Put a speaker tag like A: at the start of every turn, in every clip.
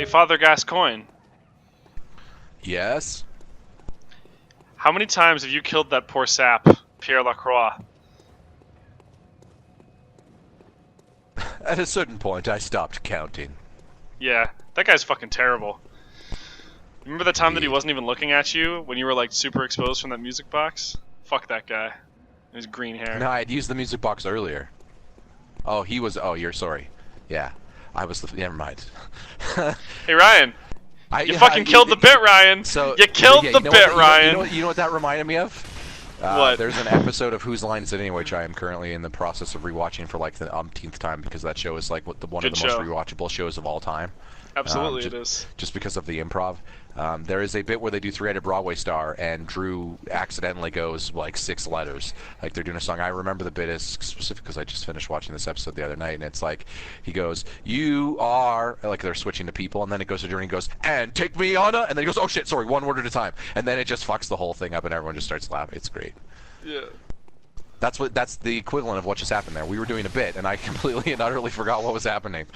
A: Father Gascoigne.
B: Yes?
A: How many times have you killed that poor sap, Pierre Lacroix?
B: At a certain point, I stopped counting.
A: Yeah, that guy's fucking terrible. Remember the time that he
B: Indeed.
A: wasn't even looking at you when you were like super exposed from that music box? Fuck that guy. His green hair.
B: No, I had used the music box earlier. Oh, he was... Oh, you're sorry. Yeah. I was the... Never mind.
A: Hey Ryan, you fucking killed the bit, Ryan.
B: So,
A: you killed
B: yeah,
A: the bit, Ryan.
B: You know what that reminded me of?
A: What?
B: There's an episode of Whose Line Is It Anyway, which I am currently in the process of rewatching for like the umpteenth time because that show is like one of the most rewatchable shows of all time.
A: Absolutely, it is.
B: Just because of the improv. There is a bit where they do Three-Headed Broadway Star, and Drew accidentally goes like 6 letters. Like they're doing a song. I remember the bit is specific because I just finished watching this episode the other night, and it's like he goes, "You are," like they're switching to people, and then it goes to Drew and he goes, "And take me on a," and then he goes, "Oh shit, sorry, one word at a time," and then it just fucks the whole thing up, and everyone just starts laughing. It's great.
A: Yeah.
B: That's the equivalent of what just happened there. We were doing a bit, and I completely and utterly forgot what was happening.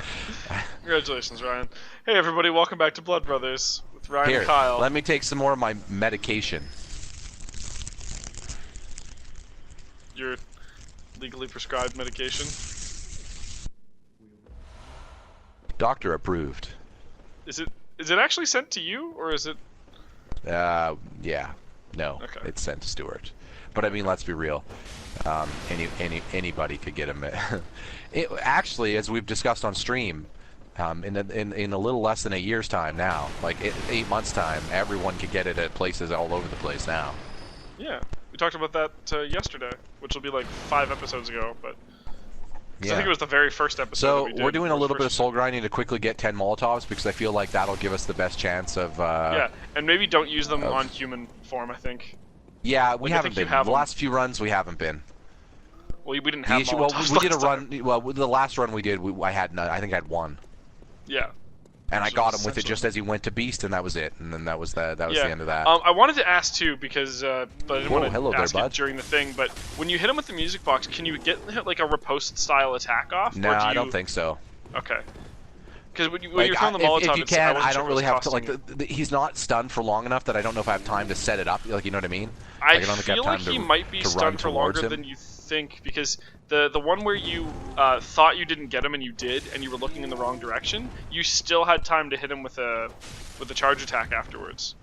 A: Congratulations, Ryan. Hey everybody, welcome back to Blood Brothers with Ryan
B: Here,
A: and Kyle.
B: let me take some more of my medication.
A: Your legally prescribed medication.
B: Doctor approved.
A: Is it actually sent to you, or is it?
B: Yeah. No,
A: Okay.
B: it's sent to Stuart. But I mean, let's be real. Anybody could get him. Actually, as we've discussed on stream, in a little less than a year's time now, like 8 months' time, everyone could get it at places all over the place now.
A: Yeah, we talked about that yesterday, which will be like 5 episodes ago, but
B: Yeah.
A: I think it was the very first episode.
B: So
A: that we did.
B: we're doing a little bit of soul grinding to quickly get 10 Molotovs because I feel like that'll give us the best chance of.
A: Yeah, and maybe don't use them on human form. I think.
B: Yeah, we
A: Like, I
B: haven't
A: think
B: been. The last few runs, we haven't been.
A: Well, we didn't
B: The
A: have
B: issue, well,
A: Molotovs
B: we did a
A: last
B: run.
A: time.
B: Well, the last run we did, I had none. I think I had one.
A: Yeah.
B: And I
A: So
B: got him with it
A: essentially-
B: just as he went to Beast, and that was it. And then that was the
A: Yeah.
B: end of that.
A: I wanted to ask too because, but I didn't
B: Whoa,
A: want
B: hello
A: to
B: there,
A: ask
B: bud.
A: it during the thing. But when you hit him with the music box, can you get like a riposte style attack off?
B: No,
A: or do
B: I
A: you...
B: don't think so.
A: Okay. Because when
B: Like,
A: you're throwing the
B: if
A: Molotov,
B: you
A: it's-
B: can,
A: wasn't
B: I
A: sure
B: don't
A: if it
B: really
A: was
B: have to. Like,
A: costing-
B: he's not stunned for long enough that I don't know if I have time to set it up. Like, you know what I mean?
A: I
B: Like, don't think I
A: feel
B: have
A: like
B: time
A: he
B: to-
A: might be
B: to run
A: stunned for
B: towards
A: longer
B: him.
A: than you think, because the one where you thought you didn't get him and you did, and you were looking in the wrong direction, you still had time to hit him with a charge attack afterwards.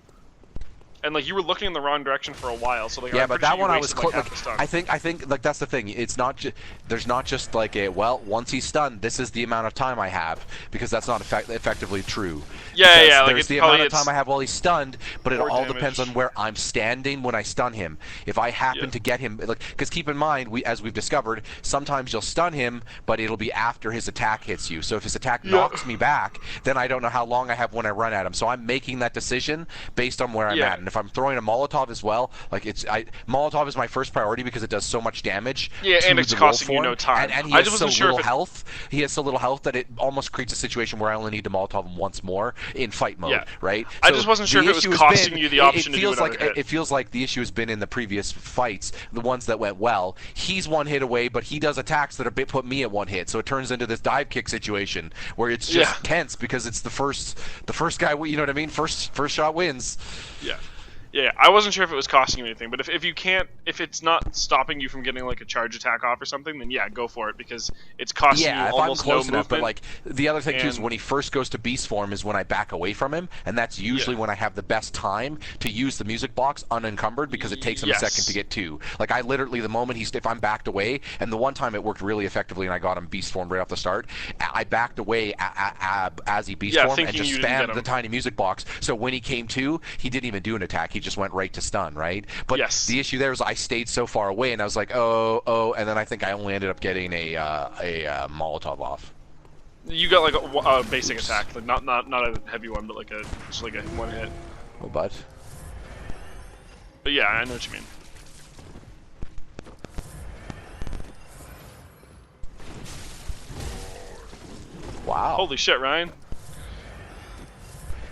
A: And like you were looking in the wrong direction for a while, so like
B: Yeah,
A: I'm
B: but
A: pretty sure
B: that
A: you
B: one I was
A: wasted,
B: close.
A: like, half the stun.
B: I think like that's the thing. It's not just there's not just like a well once he's stunned, this is the amount of time I have because that's not effectively true.
A: Yeah,
B: Because
A: yeah, like
B: there's
A: it's
B: the
A: probably
B: amount of time I have while he's stunned, but it
A: more
B: all
A: damage.
B: depends on where I'm standing when I stun him. If I happen
A: Yeah.
B: to get him, like, because keep in mind, as we've discovered, sometimes you'll stun him, but it'll be after his attack hits you. So if his attack knocks me back, then I don't know how long I have when I run at him. So I'm making that decision based on where I'm
A: Yeah.
B: at. And if I'm throwing a Molotov as well, like Molotov is my first priority because it does so much damage.
A: Yeah,
B: to
A: and it's
B: the wolf
A: costing you
B: form,
A: no time.
B: And he
A: I
B: has
A: just
B: so
A: wasn't sure if
B: little
A: it-
B: health. He has so little health that it almost creates a situation where I only need to Molotov him once more in fight mode.
A: Yeah.
B: Right?
A: I just wasn't sure
B: the
A: if it was
B: issue has
A: costing
B: been-
A: you the option
B: it
A: to do
B: feels
A: another
B: like
A: hit.
B: it feels like the issue has been in the previous fights, the ones that went well. He's one hit away, but he does attacks that put me at one hit, so it turns into this dive kick situation where it's just
A: Yeah.
B: tense because it's the first guy. You know what I mean? First shot wins.
A: Yeah. Yeah, I wasn't sure if it was costing you anything, but if it's not stopping you from getting like a charge attack off or something, then yeah, go for it because it's costing you
B: Yeah, if I'm
A: almost
B: close
A: no
B: enough, but
A: movement.
B: like the other thing too is
A: and-
B: when he first goes to beast form is when I back away from him, and that's usually
A: Yeah.
B: when I have the best time to use the music box unencumbered because it takes him
A: Yes.
B: a second to get to. Like I literally, the moment if I'm backed away, and the one time it worked really effectively and I got him beast form right off the start, I backed away as he beast form and
A: thinking
B: just
A: you didn't get
B: spammed the
A: him.
B: tiny music box. So when he came to, he didn't even do an attack. He just went right to stun, right? But
A: Yes.
B: the issue there is I stayed so far away, and I was like, oh, and then I think I only ended up getting a Molotov off.
A: You got like a basic attack, like not a heavy one, but like just like a one hit.
B: Oh, but.
A: But yeah, I know what you mean.
B: Wow.
A: Holy shit, Ryan!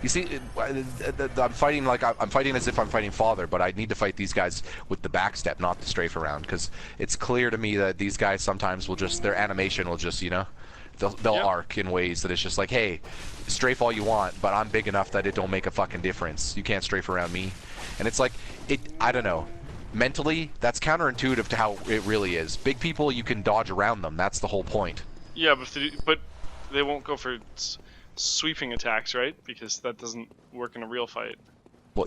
B: You see, I'm fighting like I'm fighting as if I'm fighting Father, but I need to fight these guys with the backstep, not the strafe around, because it's clear to me that these guys sometimes will just their animation will just They'll
A: Yep.
B: arc in ways that it's just like, hey, strafe all you want, but I'm big enough that it don't make a fucking difference. You can't strafe around me. And it's like, I don't know. Mentally, that's counterintuitive to how it really is. Big people, you can dodge around them. That's the whole point.
A: Yeah, but they won't go for sweeping attacks, right? Because that doesn't work in a real fight.
B: Well,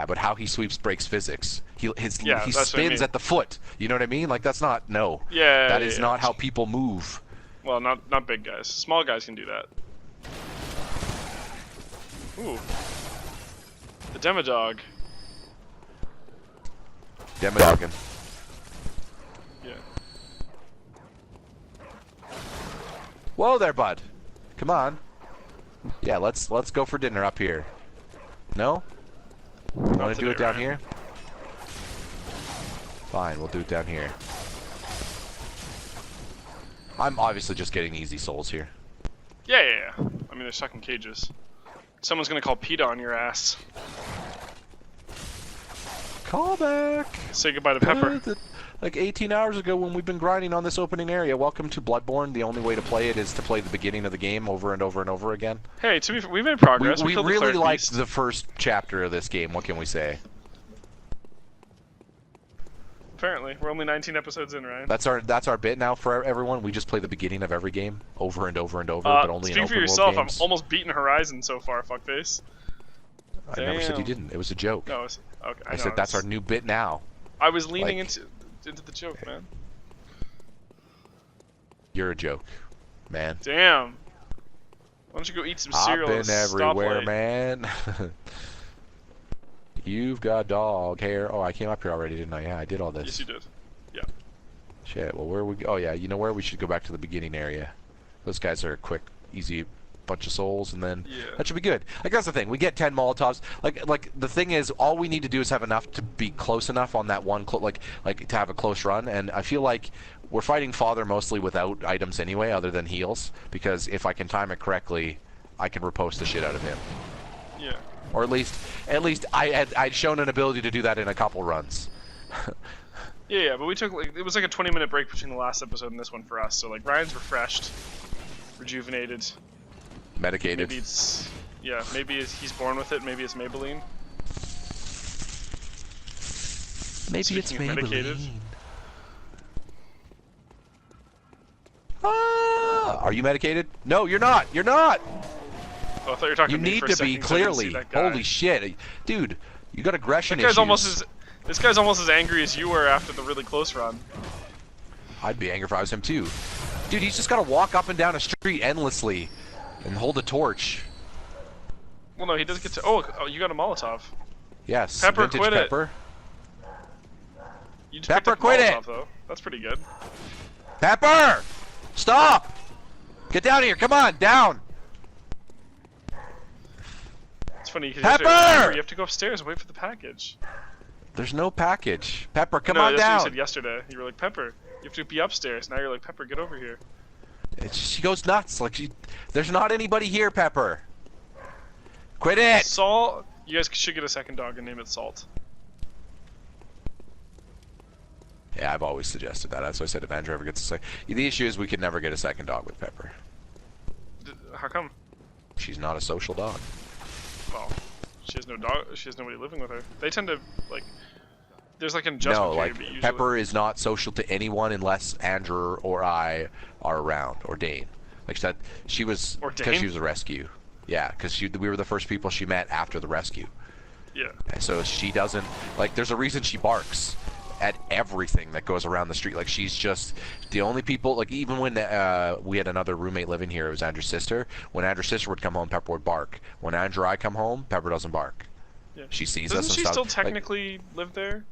B: but how he sweeps breaks physics. He
A: that's what I
B: spins
A: mean.
B: at the foot. You know what I mean? Like, that's not, no.
A: Yeah.
B: That is not how people move.
A: Well, not big guys. Small guys can do that. Ooh. The Demodog.
B: Demodogging.
A: Yeah.
B: Whoa there, bud. Come on. Yeah, let's go for dinner up here. No? Want to do it down here? Fine, we'll do it down here. I'm obviously just getting easy souls here.
A: Yeah. I mean, they're stuck in cages. Someone's gonna call PETA on your ass.
B: Call back.
A: Say goodbye to Pepper.
B: Like 18 hours ago when we've been grinding on this opening area. Welcome to Bloodborne. The only way to play it is to play the beginning of the game over and over and over again.
A: Hey, to be fair, we made progress.
B: We
A: killed the
B: really
A: cleric
B: liked
A: beast.
B: the first chapter of this game. What can we say?
A: Apparently, we're only 19 episodes in, Ryan.
B: That's our bit now for everyone. We just play the beginning of every game over and over and over, but only in
A: speak
B: open
A: for yourself.
B: world games.
A: I'm almost beating Horizon so far, fuckface.
B: I never said you
A: Damn.
B: didn't. It was a joke.
A: No, it's, okay.
B: I said that's our new bit now.
A: I was leaning
B: like-
A: into the joke, man.
B: You're a joke, man.
A: Damn. Why don't you go eat some cereal?
B: I've
A: at
B: been
A: a
B: everywhere,
A: stoplight?
B: man. You've got dog hair. Oh, I came up here already, didn't I? Yeah, I did all this.
A: Yes, you did. Yeah.
B: Shit. Well, where we? Oh yeah, you know where? We should go back to the beginning area. Those guys are a quick, easy bunch of souls, and then
A: Yeah.
B: that should be good. Like that's the thing. We get 10 Molotovs. Like the thing is, all we need to do is have enough to be close enough on that one, like to have a close run. And I feel like we're fighting Father mostly without items anyway, other than heals. Because if I can time it correctly, I can riposte the shit out of him.
A: Yeah.
B: Or at least I'd shown an ability to do that in a couple runs.
A: Yeah, but we took it was like a 20-minute break between the last episode and this one for us. So like Ryan's refreshed, rejuvenated.
B: Medicated.
A: Maybe it's maybe he's born with it. Maybe it's Maybelline.
B: Maybe it's
A: Speaking of medicated.
B: Maybelline. Ah, are you medicated? No, you're not. You're not.
A: Oh, I thought you were talking
B: You
A: to me
B: need
A: for a
B: to
A: second
B: be
A: 'cause I didn't see
B: clearly.
A: that guy.
B: Holy shit, dude! You got aggression
A: That guy's
B: issues.
A: This guy's almost as angry as you were after the really close run.
B: I'd be angry if I was him too. Dude, he's just got to walk up and down a street endlessly and hold a torch.
A: Well, no, he does get to. Oh, you got a Molotov.
B: Yes.
A: Pepper,
B: vintage
A: quit it.
B: Pepper.
A: You just
B: Pepper,
A: picked up a
B: quit it.
A: Molotov, though. That's pretty good.
B: Pepper! Stop! Get down here. Come on, down.
A: It's funny because
B: Pepper!
A: you have to go upstairs and wait for the package.
B: There's no package. Pepper, come
A: no,
B: on
A: that's
B: down.
A: what you said yesterday. You were like, Pepper, you have to be upstairs. Now you're like, Pepper, get over here.
B: She goes nuts. Like there's not anybody here, Pepper. Quit it.
A: Salt. You guys should get a second dog and name it Salt.
B: Yeah, I've always suggested that. That's why I said if Andrew ever gets a second. The issue is we could never get a second dog with Pepper.
A: How come?
B: She's not a social dog.
A: Well, she has no dog. She has nobody living with her. They tend to like. There's like an adjustment
B: No,
A: period,
B: like
A: but usually.
B: Pepper is not social to anyone unless Andrew or I are around, or Dane. Like that, she was
A: Or
B: because
A: Dane?
B: she was a rescue. Yeah, because we were the first people she met after the rescue.
A: Yeah.
B: And so she doesn't like. There's a reason she barks at everything that goes around the street. Like she's just the only people. Like even when we had another roommate living here, it was Andrew's sister. When Andrew's sister would come home, Pepper would bark. When Andrew or I come home, Pepper doesn't bark.
A: Yeah.
B: She sees
A: Doesn't
B: us and
A: she
B: stuff.
A: still
B: Like,
A: technically live there?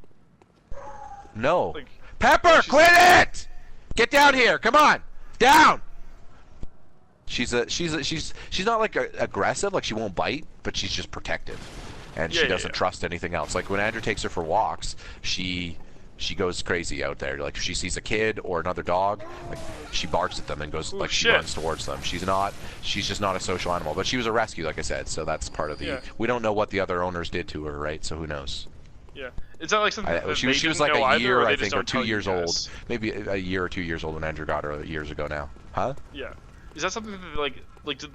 B: no.
A: Like,
B: Pepper,
A: she's-
B: quit it! Get down here! Come on, down! She's not like aggressive, like she won't bite, but she's just protective, and she
A: Yeah,
B: doesn't
A: yeah.
B: trust anything else. Like when Andrew takes her for walks, she goes crazy out there. Like if she sees a kid or another dog, like she barks at them and goes
A: Ooh,
B: she
A: shit.
B: runs towards them. She's just not a social animal. But she was a rescue, like I said, so that's part of the.
A: Yeah.
B: We don't know what the other owners did to her, right? So who knows?
A: Yeah. Is that like something that
B: She
A: they
B: was
A: didn't
B: like
A: know
B: a
A: either,
B: year,
A: or they
B: I
A: just
B: think, or
A: don't tell
B: 2
A: you
B: years old.
A: guys?
B: Maybe a year or 2 years old when Andrew got her years ago now. Huh?
A: Yeah. Is that something that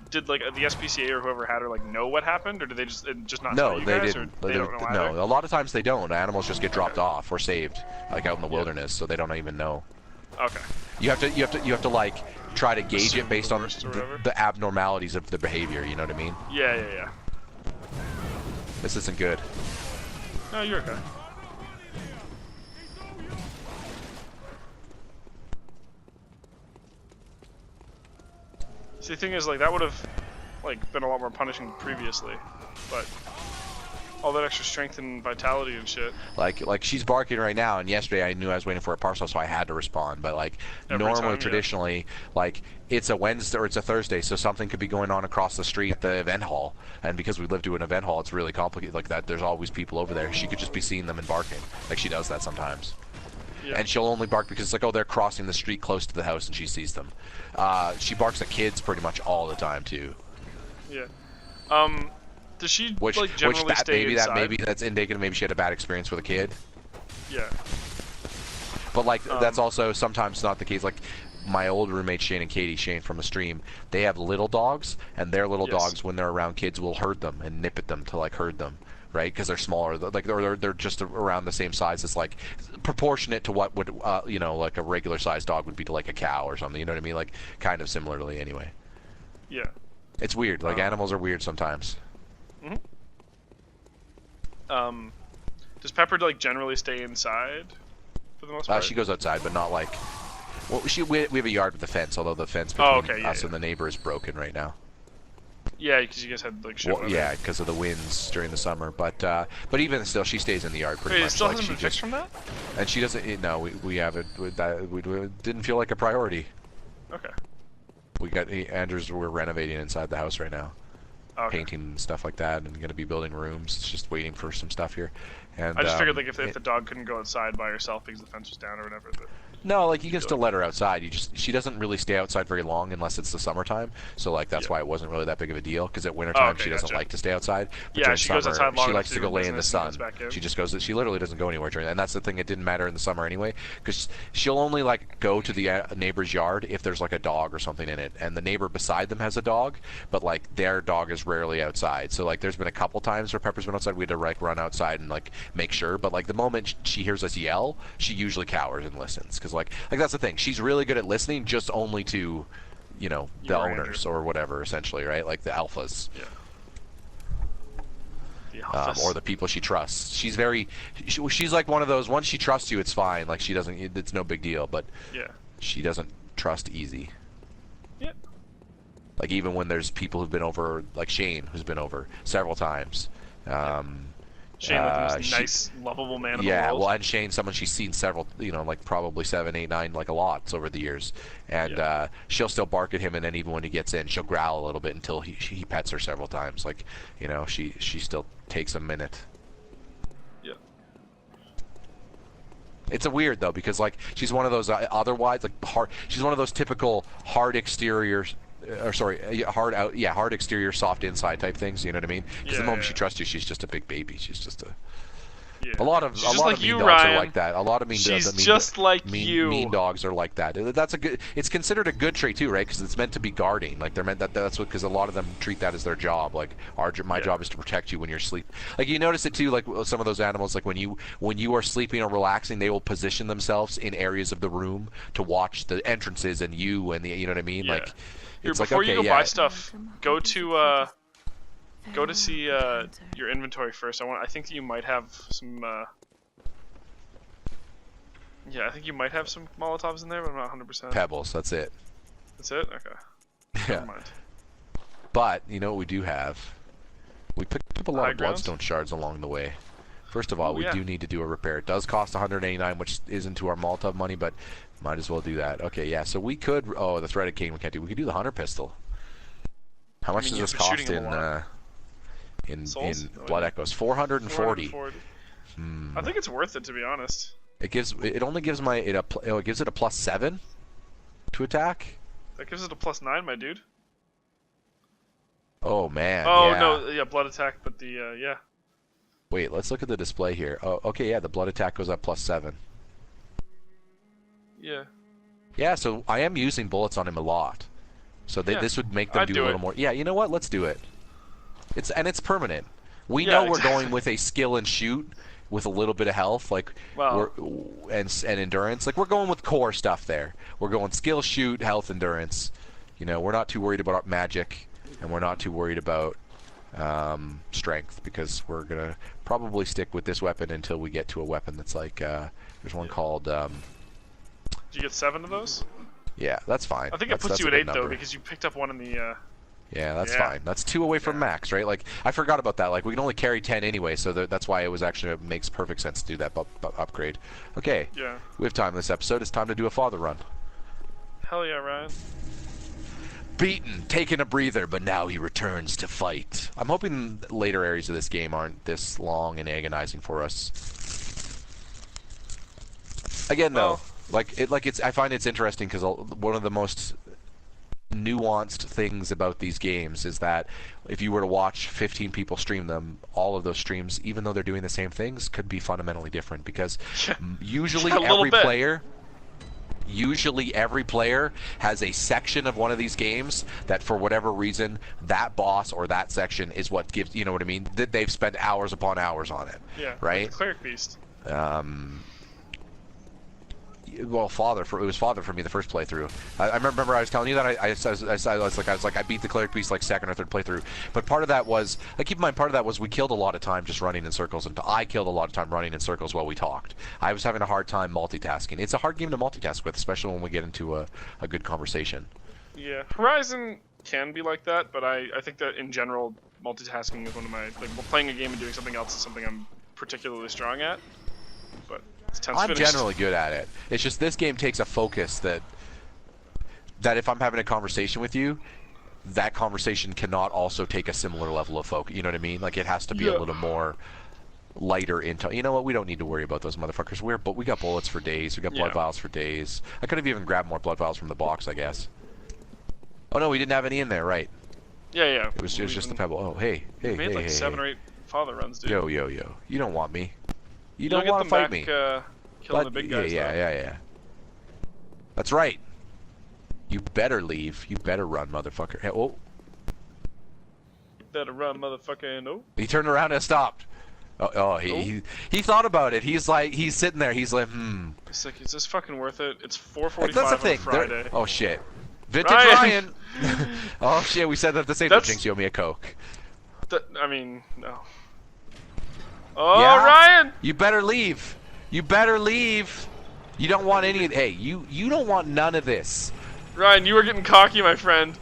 A: did like the SPCA or whoever had her like know what happened, or did they just not tell
B: No,
A: you
B: they
A: guys,
B: didn't.
A: or they don't know either?
B: No, a lot of times they don't. Animals just get dropped off or saved, like out in the
A: Yeah.
B: wilderness, so they don't even know.
A: Okay.
B: You have to like try to gauge
A: Assume
B: it based
A: the
B: on
A: worst or whatever.
B: the abnormalities of the behavior. You know what I mean?
A: Yeah.
B: This isn't good.
A: No, you're okay. See, the thing is, like, that would have, like, been a lot more punishing previously, but all that extra strength and vitality and shit.
B: Like she's barking right now, and yesterday I knew I was waiting for a parcel, so I had to respond. But like normally, traditionally, like it's a Wednesday or it's a Thursday, so something could be going on across the street at the event hall, and because we live to an event hall, it's really complicated. Like that, there's always people over there. She could just be seeing them and barking, like she does that sometimes.
A: Yeah.
B: And she'll only bark because it's like, oh, they're crossing the street close to the house, and she sees them. She barks at kids pretty much all the time too.
A: Yeah. Does she like generally
B: that
A: stay inside?
B: maybe that's indicative. Maybe she had a bad experience with a kid.
A: Yeah.
B: But like that's also sometimes not the case. Like my old roommate Shane and Katie, Shane from the stream, they have little dogs, and their little dogs, when they're around kids, will herd them and nip at them to like herd them, right? Because they're smaller, like they're just around the same size as like proportionate to what would you know, like a regular sized dog would be to like a cow or something. You know what I mean? Like kind of similarly anyway.
A: Yeah.
B: It's weird. Like animals are weird sometimes.
A: Does Pepper like generally stay inside for the most part?
B: She goes outside, but not like. Well, we have a yard with a fence, although the fence between us and the neighbor is broken right now.
A: Yeah, because you guys had like shit.
B: Well, yeah, because of the winds during the summer. But even still, she stays in the yard pretty much.
A: It still
B: like
A: hasn't been fixed from that?
B: And she doesn't. No, we haven't. We didn't feel like a priority.
A: Okay.
B: We got Andrews. We're renovating inside the house right now.
A: Okay.
B: Painting and stuff like that, and going to be building rooms. It's just waiting for some stuff here. And
A: I just figured like if the dog couldn't go outside by herself because the fence was down or whatever.
B: No, like you can still let her outside. She doesn't really stay outside very long unless it's the summertime. So like that's why it wasn't really that big of a deal. Because at wintertime she doesn't like to stay outside. But
A: yeah, she goes outside long.
B: She likes to go lay in the sun. She just goes. She literally doesn't go anywhere during. And that's the thing. It didn't matter in the summer anyway. Because she'll only like go to the neighbor's yard if there's like a dog or something in it. And the neighbor beside them has a dog, but like their dog is rarely outside. So like there's been a couple times where Pepper's been outside. We had to like run outside and like make sure. But like the moment she hears us yell, she usually cowers and listens. Because like that's the thing. She's really good at listening, just only to, you know, the owners or whatever, essentially, right? Like the alphas.
A: Yeah. The alphas.
B: Or the people she trusts. She's like one of those. Once she trusts you, it's fine. Like she doesn't. It's no big deal. But she doesn't trust easy.
A: Yeah.
B: Like even when there's people who've been over, like Shane, who's been over several times.
A: Shane, like the nice, lovable man of the world.
B: Yeah, well, and Shane, someone she's seen several, you know, like probably 7, 8, 9, like a lot over the years. And she'll still bark at him, and then even when he gets in, she'll growl a little bit until he pets her several times. Like, you know, she still takes a minute.
A: Yeah.
B: It's a weird though, because like she's one of those otherwise like hard. She's one of those typical hard exterior. Hard exterior, soft inside type things. You know what I mean? Because the moment she trusts you, she's just a big baby. She's just a. Yeah. A lot of mean dogs are like that. A lot of mean mean dogs are like that. That's a good. It's considered a good trait too, right? Because it's meant to be guarding. Like they're meant that's what. Because a lot of them treat that as their job. Like my job is to protect you when you're asleep. Like you notice it too. Like some of those animals, like when you are sleeping or relaxing, they will position themselves in areas of the room to watch the entrances and you know what I mean?
A: Yeah.
B: Like. It's
A: before
B: like, okay,
A: you go buy stuff, go to see your inventory first. I think you might have some. I think you might have some Molotovs in there, but I'm not 100%.
B: Pebbles. That's it.
A: That's it. Okay.
B: Yeah.
A: Never mind.
B: But you know what we do have? We picked up a lot of bloodstone shards along the way. First of all, we do need to do a repair. It does cost 189, which isn't to our Molotov money, but might as well do that. Okay, yeah. So we could. Oh, the threaded cane we can't do. We could do the hunter pistol. How much does this cost in Blood Echoes? 440.
A: I think it's worth it, to be honest.
B: It only gives it a +7 to attack.
A: That gives it a +9, my dude.
B: Oh man.
A: Oh no, yeah, blood attack, but the
B: Wait, let's look at the display here. Oh, okay, yeah, the blood attack goes up +7.
A: Yeah.
B: Yeah, so I am using bullets on him a lot. So
A: Yeah,
B: this would make them
A: I'd
B: do
A: do
B: a little
A: it.
B: more. Yeah, you know what? Let's do it. It's permanent. We
A: Yeah,
B: know we're
A: exactly.
B: going with a skill and shoot with a little bit of health, like
A: Well,
B: and endurance. Like we're going with core stuff there. We're going skill, shoot, health, endurance. You know, we're not too worried about magic, and we're not too worried about strength, because we're gonna probably stick with this weapon until we get to a weapon that's like there's one called
A: did you get 7 of those?
B: yeah, that's fine.
A: I think it
B: that's,
A: puts
B: that's
A: you
B: a
A: at
B: good
A: 8
B: number.
A: though, because you picked up one in the.
B: Yeah, that's
A: Yeah.
B: fine. That's 2 away from max, right? Like I forgot about that. Like we can only carry 10 anyway, so that's why it makes perfect sense to do that upgrade. Okay,
A: Yeah.
B: we have time this episode. It's time to do a father run.
A: Hell yeah, Ryan.
B: Beaten, taking a breather, but now he returns to fight. I'm hoping later areas of this game aren't this long and agonizing for us. Again, though, I find it's interesting because one of the most nuanced things about these games is that if you were to watch 15 people stream them, all of those streams, even though they're doing the same things, could be fundamentally different, because usually
A: A little bit.
B: Usually every player has a section of one of these games that for whatever reason that boss or that section is what gives, you know what I mean, that they've spent hours upon hours on it.
A: Yeah.
B: Right?
A: Like the Cleric Beast.
B: Well, it was father for me the first playthrough. I remember I was telling you that I was like I beat the Cleric Beast like second or third playthrough. But part of that was, keep in mind, part of that was we killed a lot of time just running in circles, and I killed a lot of time running in circles while we talked. I was having a hard time multitasking. It's a hard game to multitask with, especially when we get into a good conversation.
A: Yeah. Horizon can be like that, but I think that in general, multitasking is one of my, like, playing a game and doing something else is something I'm particularly strong at. But it's tense
B: I'm
A: finished.
B: generally good at it. It's just this game takes a focus that if I'm having a conversation with you, that conversation cannot also take a similar level of focus. You know what I mean? Like it has to be a little more lighter into. You know what? We don't need to worry about those motherfuckers. But we got bullets for days. We got blood vials for days. I could have even grabbed more blood vials from the box, I guess. Oh no, we didn't have any in there, right?
A: Yeah.
B: It was just the pebble. Oh hey.
A: We made like 7 or 8 father runs, dude.
B: Yo. You don't want me. You
A: You'll
B: don't
A: get
B: want
A: them
B: to fight
A: back,
B: me.
A: killing the big guys.
B: Yeah. That's right. You better leave. You better run, motherfucker. Hey, oh.
A: Better run, motherfucker, and oh.
B: He turned around and stopped. He thought about it. He's sitting there. He's like,
A: It's like, is this fucking worth it? It's 4:45
B: Like, that's the
A: on a
B: thing.
A: Friday.
B: Oh shit. Vintage
A: Ryan!
B: Ryan. Oh shit. We said that at the same time. Jinx, you owe me a Coke.
A: I mean, no. Oh,
B: Yeah?
A: Ryan!
B: You better leave. You better leave. You don't want any. Hey, you don't want none of this.
A: Ryan, you are getting cocky, my friend.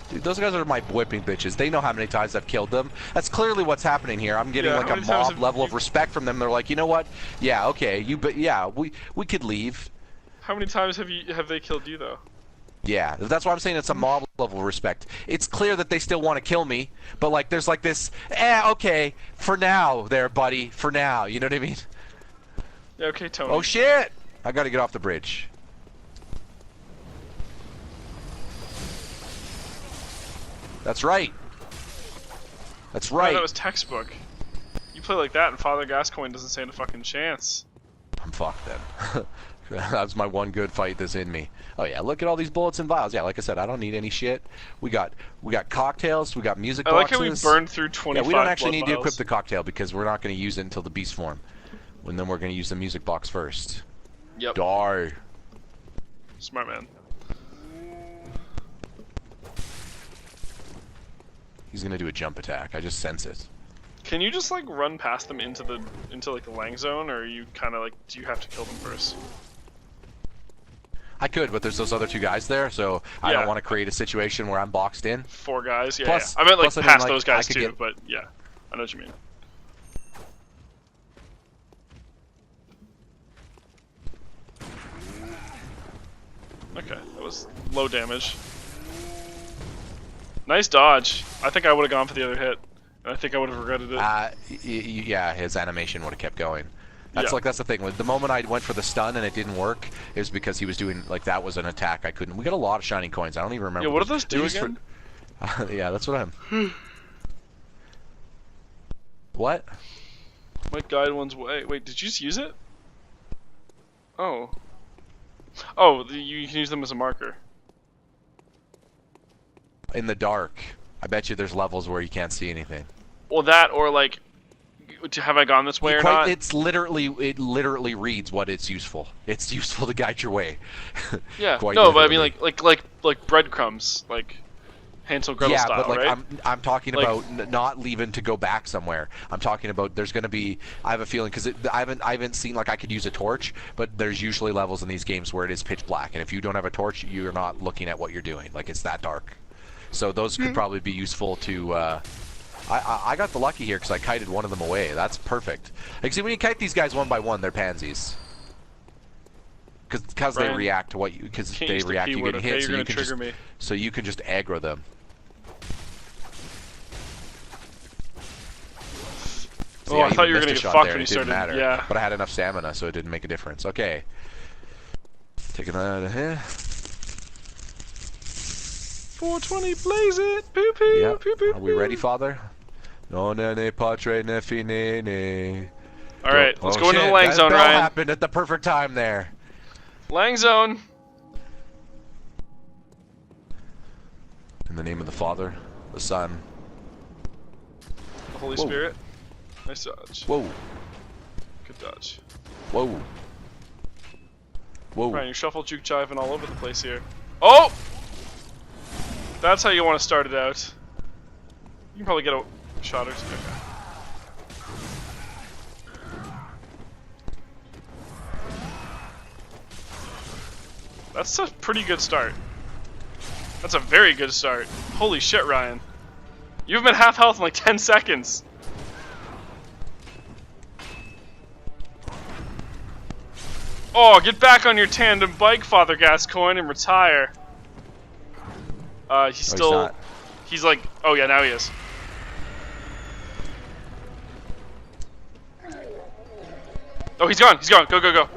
B: Dude, those guys are my whipping bitches. They know how many times I've killed them. That's clearly what's happening here. I'm getting like a mob level of respect from them. They're like, you know what? Yeah, okay. We could leave.
A: How many times have they killed you though?
B: Yeah, that's why I'm saying it's a mob level of respect. It's clear that they still want to kill me, but like there's like this, okay, for now there, buddy, for now. You know what I mean?
A: Yeah, okay, Tony.
B: Oh shit! I gotta get off the bridge. That's right. That's right.
A: Oh, that was textbook. You play like that and Father Gascoigne doesn't stand a fucking chance.
B: I'm fucked then. That's my one good fight that's in me. Oh yeah, look at all these bullets and vials. Yeah, like I said, I don't need any shit. We got cocktails, we got music boxes.
A: I like how we burned through 25.
B: Yeah, we don't actually need
A: blood
B: to equip
A: vials.
B: the cocktail because we're not going to use it until the beast form. And then we're going to use the music box first.
A: Yep.
B: Die.
A: Smart man.
B: He's going to do a jump attack. I just sense it.
A: Can you just like run past them into like the lang zone, or are you kind of like, do you have to kill them first?
B: I could, but there's those other 2 guys there, so I don't want to create a situation where I'm boxed in.
A: 4 guys, yeah.
B: Plus-
A: I meant like
B: plus, I mean,
A: past
B: like,
A: those guys
B: I could
A: too,
B: get-
A: but yeah, I know what you mean. Okay, that was low damage. Nice dodge. I think I would have gone for the other hit, and I think I would have regretted it.
B: Yeah, his animation would have kept going. That's
A: Yeah.
B: that's the thing. The moment I went for the stun and it didn't work, it was because he was doing that was an attack I couldn't. We got a lot of shining coins. I don't even remember.
A: Yeah, what do those do
B: They're used
A: again?
B: yeah, that's what I'm. What?
A: Might guide one's way. Wait, did you just use it? Oh. Oh, you can use them as a marker.
B: In the dark. I bet you there's levels where you can't see anything.
A: Well, that or like, have I gone this way or not?
B: It literally reads what it's useful. It's useful to guide your way.
A: Yeah.
B: Quite
A: No, but I
B: literally.
A: mean like breadcrumbs, like Hansel Gretel
B: yeah,
A: style,
B: but like
A: right?
B: I'm talking
A: Like-
B: about not leaving to go back somewhere. I'm talking about there's going to be. I have a feeling because I haven't seen like I could use a torch, but there's usually levels in these games where it is pitch black, and if you don't have a torch, you're not looking at what you're doing. Like it's that dark. So those could probably be useful to. I got the lucky here because I kited one of them away. That's perfect. Like see when you kite these guys one by one, they're pansies. Because they react to what you
A: Can't use the P word,
B: get
A: okay?
B: hit,
A: You're
B: so
A: gonna
B: you can
A: trigger
B: just
A: me.
B: so you can just aggro them. So
A: Oh,
B: yeah,
A: I thought
B: even
A: you were
B: missed
A: gonna
B: a
A: get
B: shot
A: fucked
B: there,
A: when
B: and
A: you
B: it didn't
A: started.
B: matter.
A: Yeah.
B: But I had enough stamina, so it didn't make a difference. Okay. Taking that out of here.
A: 420, blaze it! Pew pew,
B: Yeah.
A: pew pew.
B: Are we ready, Father? No, ne patre ne fine.
A: All right, let's go into the
B: shit,
A: Lang
B: that
A: zone,
B: bell
A: Ryan.
B: happened at the perfect time there.
A: Lang zone.
B: In the name of the Father, the Son.
A: The Holy
B: Whoa.
A: Spirit. Nice dodge.
B: Whoa.
A: Good dodge.
B: Whoa. Whoa.
A: Ryan, you're shuffle juke jiving all over the place here. Oh! That's how you want to start it out. You can probably get a shot or two. Okay. That's a pretty good start. That's a very good start. Holy shit, Ryan. You've been half health in like 10 seconds. Oh, get back on your tandem bike, Father Gascoigne, and retire. He's still...
B: not.
A: He's like... Oh yeah, now he is. Oh, he's gone. He's gone. Go, go, go.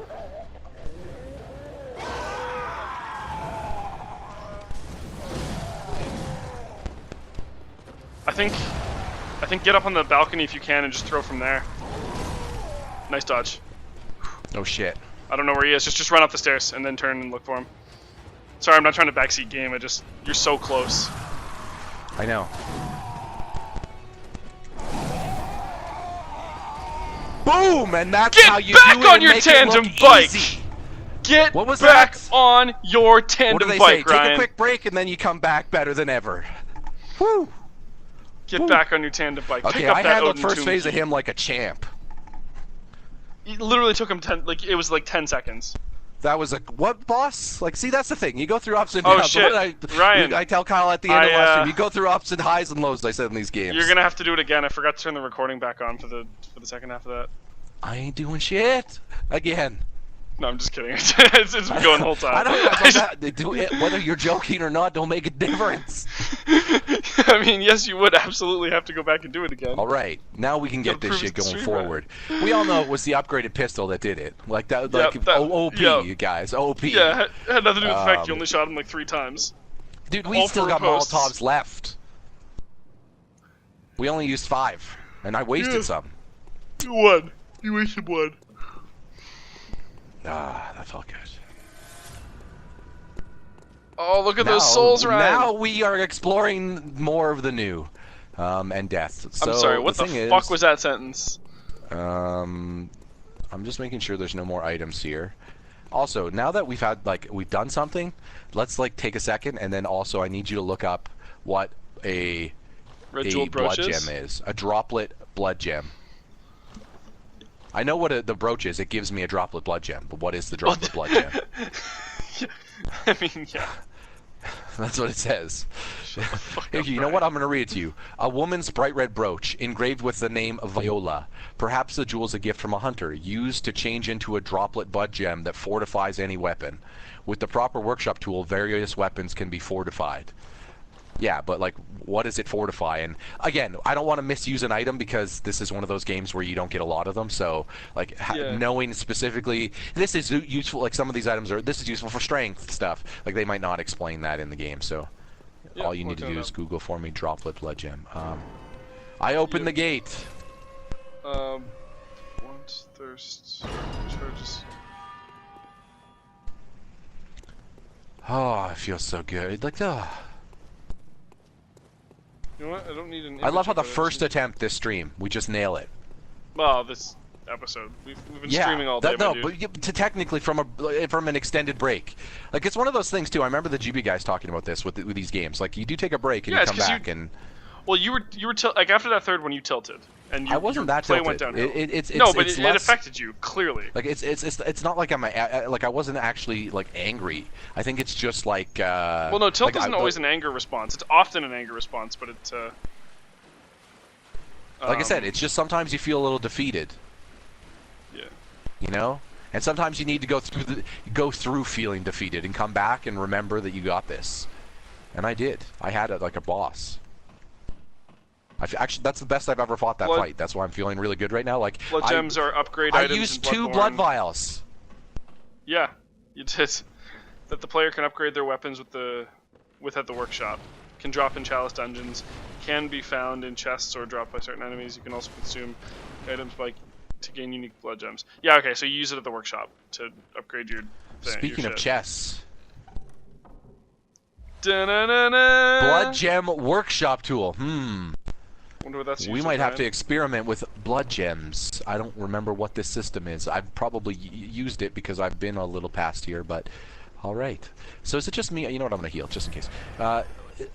A: I think get up on the balcony if you can and just throw from there. Nice dodge.
B: Oh shit.
A: I don't know where he is. Just run up the stairs and then turn and look for him. Sorry, I'm not trying to backseat game. You're so close.
B: I know. Boom! And that's
A: Get
B: how you
A: back
B: do it
A: on
B: and
A: your
B: make it
A: tandem
B: look
A: bike!
B: easy.
A: Get
B: What was
A: back
B: that?
A: on your
B: What do
A: tandem
B: they
A: bike,
B: say?
A: Ryan.
B: Take a quick break and then you come back better than ever. Woo!
A: Get back on your tandem bike.
B: Okay,
A: Pick up
B: I
A: that
B: handled
A: Odin
B: first
A: tomb
B: phase of
A: key.
B: him like a champ.
A: It literally took him 10, like, it was like 10 seconds.
B: That was a what, boss? Like, see, that's the thing. You go through ups and
A: Oh,
B: downs.
A: shit. Ryan.
B: I tell Kyle at the end of last
A: I,
B: stream, you go through ups and highs and lows. I said in these games.
A: You're gonna have to do it again. I forgot to turn the recording back on for the second half of that.
B: I ain't doing shit again.
A: No, I'm just kidding. it's been going the whole time.
B: I don't. Whether you're joking or not, don't make a difference.
A: I mean, yes, you would absolutely have to go back and do it again.
B: All right, now we can get
A: Gotta
B: this
A: prove
B: shit
A: it's the
B: going
A: stream, right?
B: forward. We all know it was the upgraded pistol that did it. Like that,
A: Yep,
B: like
A: that-
B: OP,
A: yep.
B: you guys, OP.
A: Yeah, it had nothing to do with the fact you
B: Um,
A: only shot him like 3 times.
B: Dude, we
A: all
B: still
A: for
B: got
A: posts.
B: Molotovs left. We only used 5, and I wasted
A: Yeah.
B: some.
A: One. You wasted one.
B: Ah, that felt good.
A: Oh, look at those souls, Ryan.
B: Now we are exploring more of the new, and death. So
A: I'm sorry, what the
B: thing
A: fuck
B: is,
A: was that sentence?
B: I'm just making sure there's no more items here. Also, now that we've done something, let's like take a second, and then also I need you to look up what a
A: Red
B: blood
A: jeweled brooches?
B: gem is. A droplet blood gem. I know what the brooch is. It gives me a droplet blood gem. But what is the droplet blood gem?
A: I mean, yeah.
B: That's what it says.
A: Shut the fuck
B: Here,
A: up,
B: you know
A: Ryan.
B: what? I'm going to read it to you. A woman's bright red brooch, engraved with the name Viola. Perhaps the jewel's a gift from a hunter, used to change into a droplet blood gem that fortifies any weapon. With the proper workshop tool, various weapons can be fortified. Yeah, but like, what does it fortify? And again, I don't want to misuse an item because this is one of those games where you don't get a lot of them. So, like,
A: Yeah.
B: knowing specifically, this is useful. Like some of these items this is useful for strength stuff. Like they might not explain that in the game. So,
A: Yeah,
B: all you need to
A: looking
B: do
A: it
B: is
A: up.
B: Google for me droplet blood gem. I opened the gate.
A: Want thirst charges.
B: Oh, it feels so good. Like, oh.
A: You know what? I don't need an.
B: I love how the
A: image of it.
B: first attempt this stream, we just nail it.
A: Well, this episode. We've been streaming all day,
B: no,
A: my dude.
B: but technically from an extended break, like it's one of those things too. I remember the GB guys talking about this with these games. Like you do take a break and you come back and.
A: Well, you were like after that third one you tilted, and
B: I wasn't that
A: play
B: tilted.
A: Went downhill.
B: But
A: it affected you clearly.
B: Like it's not like like I wasn't actually like angry. I think it's just like.
A: Well, no, tilt isn't always an anger response. It's often an anger response, but it's.
B: Like I said, it's just sometimes you feel a little defeated.
A: Yeah.
B: You know, and sometimes you need to go through feeling defeated and come back and remember that you got this. And I did. I had it like a boss. Actually, that's the best I've ever fought that fight. That's why I'm feeling really good right now. Like
A: blood gems are upgrade items.
B: I used 2 blood vials.
A: Yeah, you did. That the player can upgrade their weapons at the workshop. Can drop in chalice dungeons. Can be found in chests or dropped by certain enemies. You can also consume items to gain unique blood gems. Yeah, okay, so you use it at the workshop to upgrade your thing.
B: Speaking of chests.
A: Da-na-na-na.
B: Blood gem workshop tool.
A: Wonder what that's
B: we might have to experiment with blood gems. I don't remember what this system is. I've probably used it because I've been a little past here, but all right. So is it just me? You know what? I'm going to heal just in case.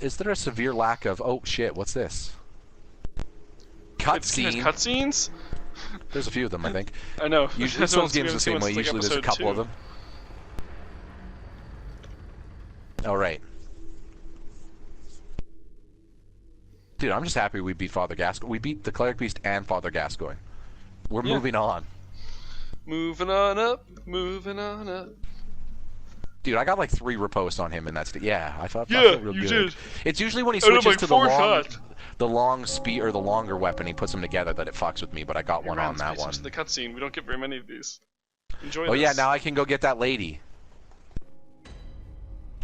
B: Is there a severe lack of... Oh, shit. What's this? Cutscene.
A: Cutscenes?
B: There's a few of them, I think.
A: I know.
B: Usually Souls games the same way. Usually there's a couple of them. All right. Dude, I'm just happy we beat Father Gascoigne. We beat the Cleric Beast and Father Gascoigne. We're moving on.
A: Moving on up. Moving on up.
B: Dude, I got like 3 riposts on him in that state. Yeah, I thought
A: real
B: good.
A: Did.
B: It's usually when he switches to the long speed or the longer weapon, he puts them together that it fucks with me. But I got one on that one.
A: To the cutscene. We don't get very many of these. Enjoy.
B: Oh yeah, now I can go get that lady.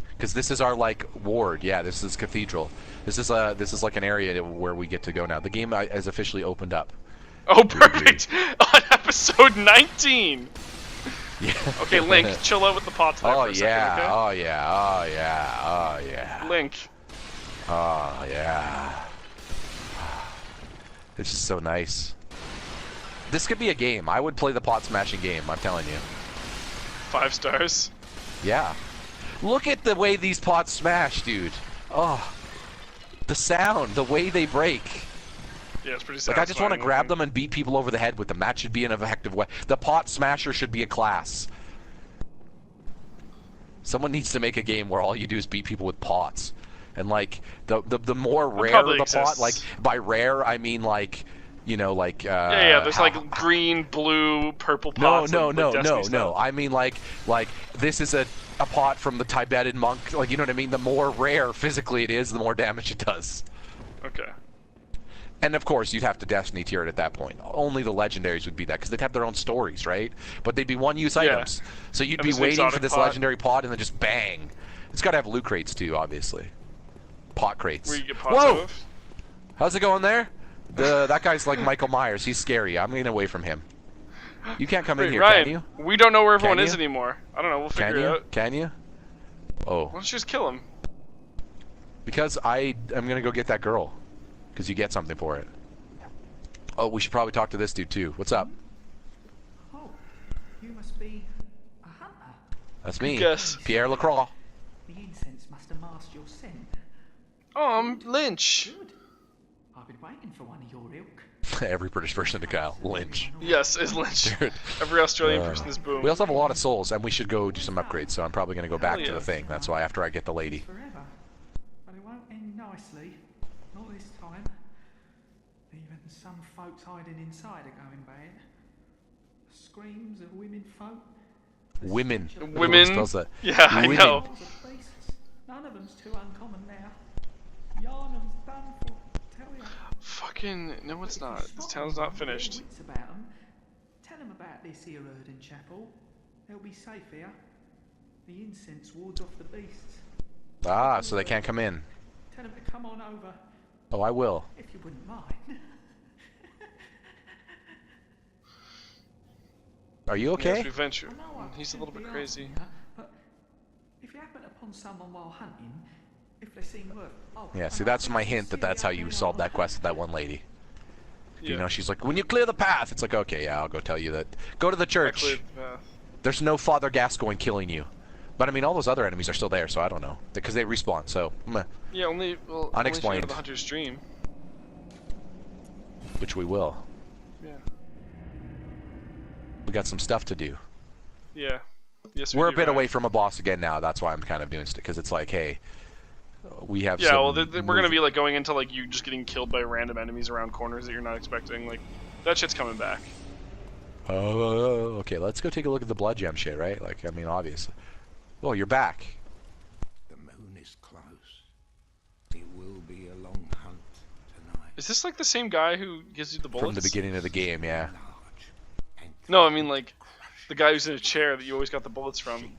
B: Because this is our like ward. Yeah, this is Cathedral. This is like an area where we get to go now. The game has officially opened up.
A: Oh, perfect! On episode 19.
B: Yeah.
A: Okay, Link, chill out with the pots there for a second, okay?
B: Oh yeah, oh yeah, oh yeah.
A: Link.
B: Oh yeah. This is so nice. This could be a game. I would play the pot smashing game, I'm telling you. 5
A: stars.
B: Yeah. Look at the way these pots smash, dude. Oh. The sound, the way they break.
A: Yeah, it's pretty
B: satisfying. Like, I just want to grab them and beat people over the head with them. That should be an effective way. The pot smasher should be a class. Someone needs to make a game where all you do is beat people with pots. And, like, the more rare the pot, like, by rare, I mean, like, you know, like,
A: yeah, there's, like, green, blue, purple pots.
B: No. I mean, like, this is a pot from the Tibetan monk. Like, you know what I mean? The more rare physically it is, the more damage it does.
A: Okay.
B: And of course, you'd have to Destiny tier it at that point. Only the legendaries would be that, because they'd have their own stories, right? But they'd be one-use items. So you'd be waiting for this legendary pot, and then just bang. It's got to have loot crates too, obviously. Pot crates.
A: Where you get pots out of?
B: How's it going there? That guy's like Michael Myers. He's scary. I'm getting away from him. You can't come in here,
A: Ryan,
B: can you?
A: We don't know where everyone is anymore. I don't know. We'll figure it out.
B: Can you? Oh.
A: Why don't you just kill him?
B: Because I'm gonna go get that girl. Because you get something for it. Oh, we should probably talk to this dude too. What's up?
C: Oh, you must be a hunter.
B: That's me.
A: Yes.
B: Pierre Lacroix.
C: The incense must have masked your scent.
A: Oh, I'm Lynch.
C: Good. I've been waiting for one of your ilk.
B: Every British version of Kyle. Lynch.
A: Yes, is Lynch. Every Australian person is Boom.
B: We also have a lot of souls, and we should go do some upgrades, so I'm probably going to go back to the thing. That's why after I get the lady.
C: Forever. But it won't end nicely. Not this time. Even some folks hiding inside are going bad. The screams of women folk.
B: Women.
A: Women? Yeah, I know.
C: None of them's too uncommon now. Yarnum's done for. Tell ya.
A: Fucking no, it's not. This town's not finished.
C: Tell them about this here Erden Chapel. They'll be safe here. The incense wards off the beasts.
B: Ah, so they can't come in.
C: Tell them to come on over.
B: Oh, I will.
C: If you wouldn't mind.
B: Are you okay?
A: Yes, we venture. He's a little bit crazy.
C: But if you happen to on someone while hunting if they seem worth. Oh,
B: Yeah, see, that's my hint that that's how you solve that quest with that one lady.
A: Yeah.
B: You know, she's like, when you clear the path, it's like, okay, yeah, I'll go tell you that. Go to the
A: I
B: church.
A: cleared the path.
B: There's no Father Gascoigne killing you. But I mean, all those other enemies are still there, so I don't know. Because they respawn, so, meh.
A: Yeah, only
B: Unexplained.
A: Only the Hunter's Dream.
B: Which we will.
A: Yeah.
B: We got some stuff to do.
A: Yeah. Yes,
B: We're a
A: do,
B: bit
A: Ryan.
B: away from a boss again now. That's why I'm kind of doing it, because it's like, hey, we have
A: Yeah,
B: some
A: well, we're gonna be like going into like you just getting killed by random enemies around corners that you're not expecting. Like, that shit's coming back.
B: Oh, okay, let's go take a look at the blood gem shit, right? Like, I mean, obviously. Oh, you're back.
D: The moon is close. It will be a long hunt tonight.
A: Is this like the same guy who gives you the bullets?
B: From the beginning of the game, yeah.
D: Large and
A: No, I mean like the guy who's in a chair that you always got the bullets from.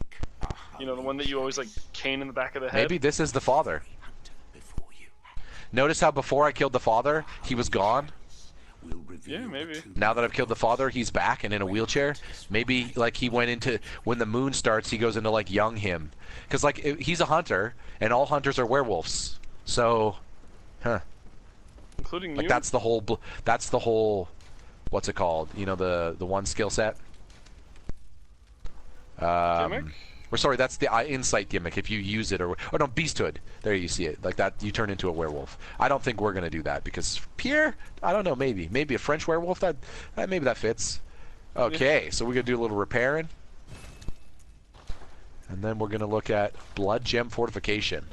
A: You know, the one that you always like cane in the back of the head.
B: Maybe this is the father.
D: hunt before you.
B: Notice how before I killed the father, he was gone?
D: We'll reveal
A: Yeah, maybe.
D: the truth.
B: Now that I've killed the father, he's back and in a wheelchair. Maybe, like, he went into... When the moon starts, he goes into, like, young him. Because, like, he's a hunter, and all hunters are werewolves. So, huh.
A: Including
B: Like,
A: you.
B: that's the whole... That's the whole... What's it called? You know, the one skill set?
A: Gimmick?
B: Or sorry, that's the insight gimmick. If you use it, or no, beasthood. There you see it, like that. You turn into a werewolf. I don't think we're gonna do that because Pierre. I don't know. Maybe a French werewolf. That maybe that fits. Okay, so we're gonna do a little repairing, and then we're gonna look at blood gem fortification.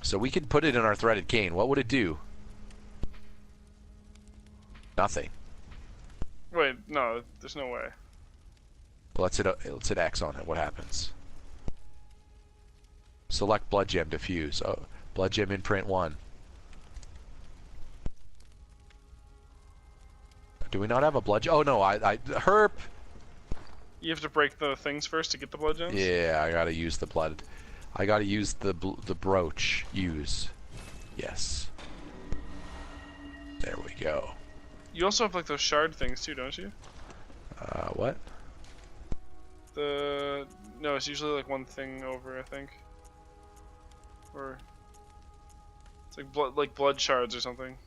B: So we could put it in our threaded cane. What would it do? Nothing.
A: Wait, no, there's no way.
B: Well, let's hit X on it. What happens? Select blood gem diffuse. Oh, blood gem imprint 1. Do we not have a blood gem? Oh no, I herp.
A: You have to break the things first to get the blood gems?
B: Yeah, I gotta use the blood. I gotta use the brooch. Use. Yes. There we go.
A: You also have like those shard things too, don't you?
B: What?
A: No, it's usually like one thing over, I think. Or it's like blood shards or something.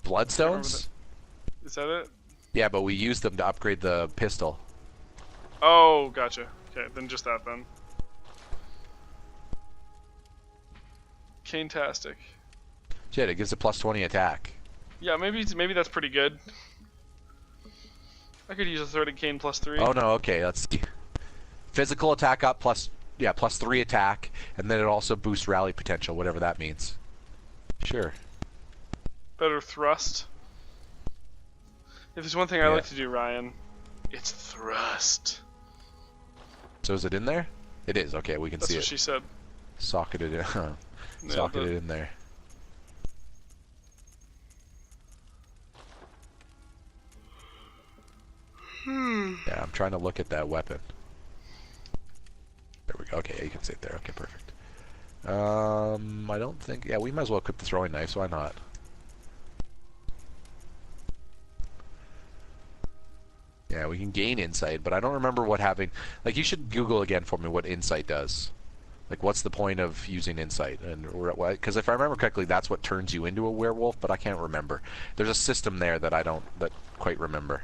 B: Bloodstones?
A: Is that it?
B: Yeah, but we used them to upgrade the pistol.
A: Oh, gotcha. Okay, then just that then. Cane-tastic.
B: Shit, it gives a plus 20 attack.
A: Yeah, maybe that's pretty good. I could use a threaded cane plus 3.
B: Oh no, okay, let's see. Physical attack up plus 3 attack, and then it also boosts rally potential, whatever that means. Sure.
A: Better thrust. If there's one thing I like to do, Ryan, it's thrust.
B: So is it in there? It is, okay, we can
A: That's
B: see
A: what
B: it.
A: she said.
B: Socketed in. Socketed in there. Yeah, I'm trying to look at that weapon. There we go. Okay, you can see it there. Okay, perfect. I don't think... Yeah, we might as well equip the throwing knife, so why not? Yeah, we can gain insight, but I don't remember what having... Like, you should Google again for me what insight does. Like, what's the point of using insight? And because if I remember correctly, that's what turns you into a werewolf, but I can't remember. There's a system there that I don't quite remember.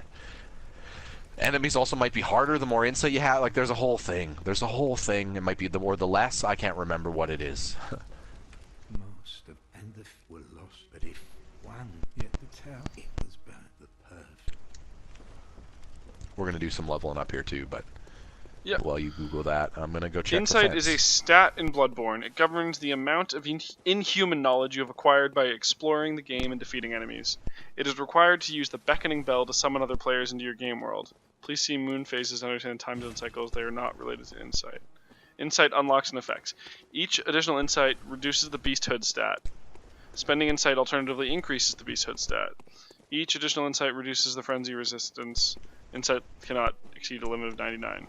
B: Enemies also might be harder the more insight you have. Like, there's a whole thing. There's a whole thing. It might be the more the less. I can't remember what it is.
D: Most of Endeth were lost, but if one yet to tell, it was burnt the perf.
B: We're going to do some leveling up here, too, but...
A: Yeah.
B: While you Google that, I'm going to go check
A: Insight
B: the
A: is a
B: fence.
A: stat in Bloodborne. It governs the amount of inhuman knowledge you have acquired by exploring the game and defeating enemies. It is required to use the beckoning bell to summon other players into your game world. Please see moon phases and understand time zone cycles. They are not related to insight. Insight unlocks and effects. Each additional insight reduces the beasthood stat. Spending insight alternatively increases the beasthood stat. Each additional insight reduces the frenzy resistance. Insight cannot exceed a limit of 99.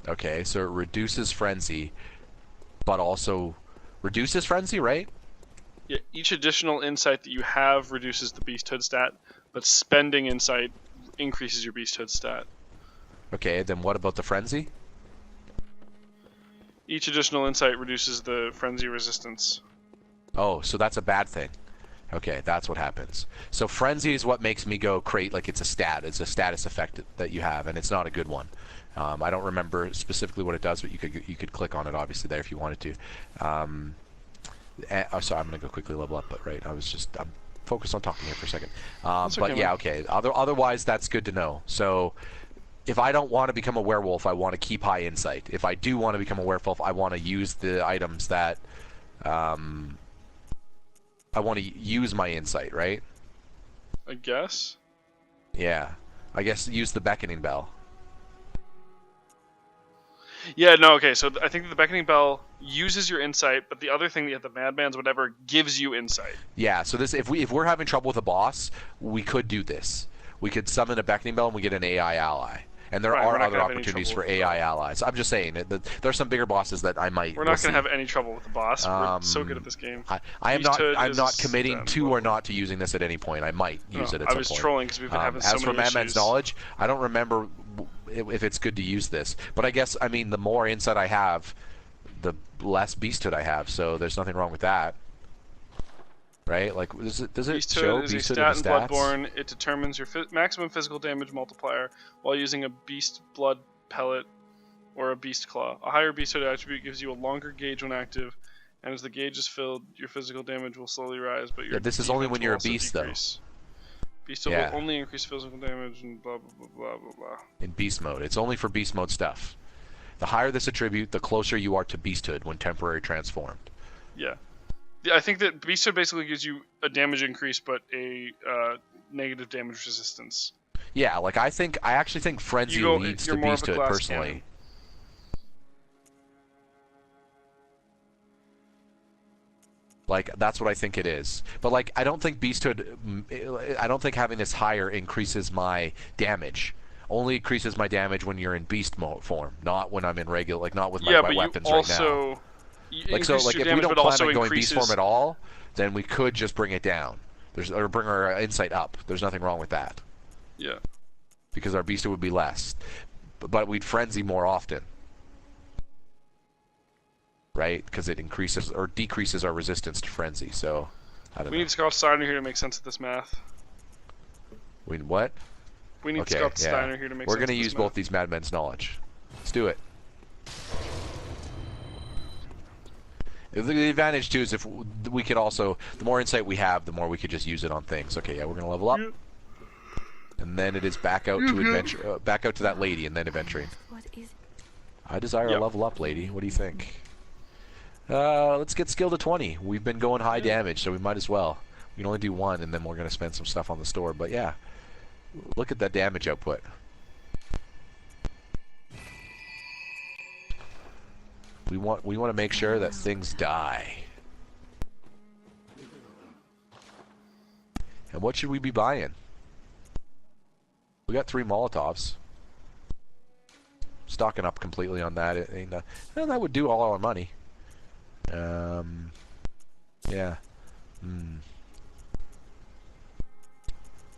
B: Okay, so it reduces frenzy, but also reduces frenzy, right?
A: Yeah, each additional insight that you have reduces the beasthood stat, but spending insight increases your beasthood stat.
B: Okay, then what about the frenzy?
A: Each additional insight reduces the frenzy resistance.
B: Oh, so that's a bad thing. Okay, that's what happens. So frenzy is what makes me go crate like it's a stat. It's a status effect that you have, and it's not a good one. I don't remember specifically what it does, but you could click on it obviously there if you wanted to. Sorry, I'm gonna go quickly level up, but right, I'm focused on talking here for a second. But yeah, okay. Otherwise, that's good to know. So if I don't want to become a werewolf, I want to keep high insight. If I do want to become a werewolf, I want to use the items that I want to use my insight, right?
A: I guess.
B: Yeah. I guess use the beckoning bell.
A: Yeah, no, okay, so I think the beckoning bell uses your insight, but the other thing, the madman's whatever, gives you insight.
B: Yeah, so this if we're having trouble with a boss, we could do this. We could summon a beckoning bell and we get an AI ally. And there are other opportunities for AI allies. I'm just saying that there are some bigger bosses that I might.
A: We're not going to have any trouble with the boss. We're so good at this game.
B: I'm not committing to or not to using this at any point. I might use it at some point.
A: I was trolling because we've been having so many issues.
B: As for Madman's knowledge, I don't remember if it's good to use this. But I guess the more insight I have, the less beasthood I have. So there's nothing wrong with that. Right? Like, does it show
A: is
B: beasthood
A: a stat
B: in the stats?
A: In Bloodborne. It determines your maximum physical damage multiplier while using a beast blood pellet or a beast claw. A higher beasthood attribute gives you a longer gauge when active, and as the gauge is filled, your physical damage will slowly rise. But your
B: this is only when you're a beast,
A: decrease. Beast will only increase physical damage and blah blah blah blah blah blah.
B: In beast mode, it's only for beast mode stuff. The higher this attribute, the closer you are to beasthood when temporarily transformed.
A: Yeah. I think that beasthood basically gives you a damage increase, but a negative damage resistance.
B: Yeah, like I actually think frenzy leads to beasthood personally. Cannon. Like that's what I think it is. But like I don't think beasthood. I don't think having this higher increases my damage. Only increases my damage when you're in beast mode form, not when I'm in regular. Like not with my weapons right now. Like so, like if we don't plan on going beast form at all, then we could just bring it down. Or bring our insight up. There's nothing wrong with that.
A: Yeah.
B: Because our beasthood would be less, but we'd frenzy more often, right? Because it increases or decreases our resistance to frenzy. So, I don't know.
A: We need Scott Steiner here to make sense of this math.
B: We what?
A: We need Scott Steiner here to make sense of this math.
B: We're gonna use both these madmen's knowledge. Let's do it. The advantage too is if we could also, the more insight we have, the more we could just use it on things. Okay, yeah, we're gonna level up, and then it is back out to adventure, back out to that lady, and then adventuring.
E: What is it?
B: I desire a level up, lady. What do you think? Let's get skill to 20. We've been going high damage, so we might as well. We can only do one, and then we're gonna spend some stuff on the store. But yeah, look at that damage output. We want to make sure that things die. And what should we be buying? We got 3 Molotovs. Stocking up completely on that. Well, that would do all our money. Yeah.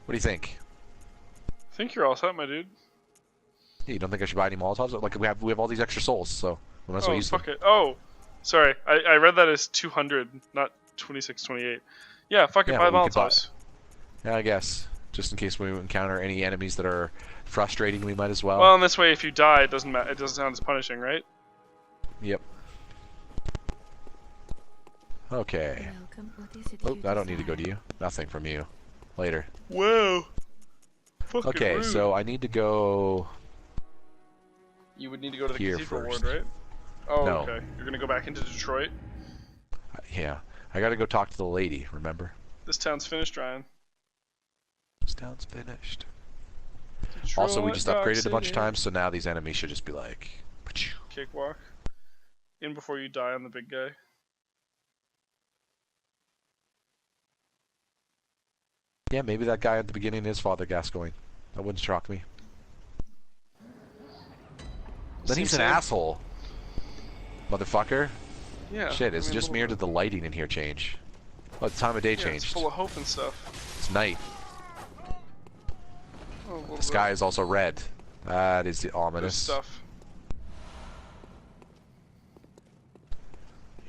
B: What do you think?
A: I think you're all set, my dude.
B: You don't think I should buy any Molotovs? Like we have all these extra souls, so we might as well use them.
A: It. Oh, sorry. I read that as 200, not 2628. Yeah, fuck it, buy Molotovs.
B: Yeah, I guess. Just in case we encounter any enemies that are frustrating, we might as well.
A: Well, in this way, if you die, it doesn't matter. It doesn't sound as punishing, right?
B: Yep. Okay. Oh, I don't need to go to you. Nothing from you. Later.
A: Whoa.
B: Okay,
A: rude.
B: So I need to go.
A: You would need to go to the
B: here
A: Cathedral
B: first.
A: Ward, right? Oh,
B: no.
A: Okay. You're gonna go back into Detroit?
B: Yeah. I gotta go talk to the lady, remember?
A: This town's finished, Ryan.
B: This town's finished.
A: Detroit,
B: Also, we just upgraded
A: City.
B: a bunch of times, so now these enemies should just be like...
A: Cakewalk. In before you die on the big guy.
B: Yeah, maybe that guy at the beginning is Father Gascoigne. That wouldn't shock me. Then he's an asshole. Motherfucker.
A: Yeah.
B: Shit, it's just me or did the lighting in here change? Oh, the time of day changed.
A: It's full of hope and stuff.
B: It's night.
A: Oh, a little
B: The sky is also red. That is
A: bit of
B: ominous.
A: stuff.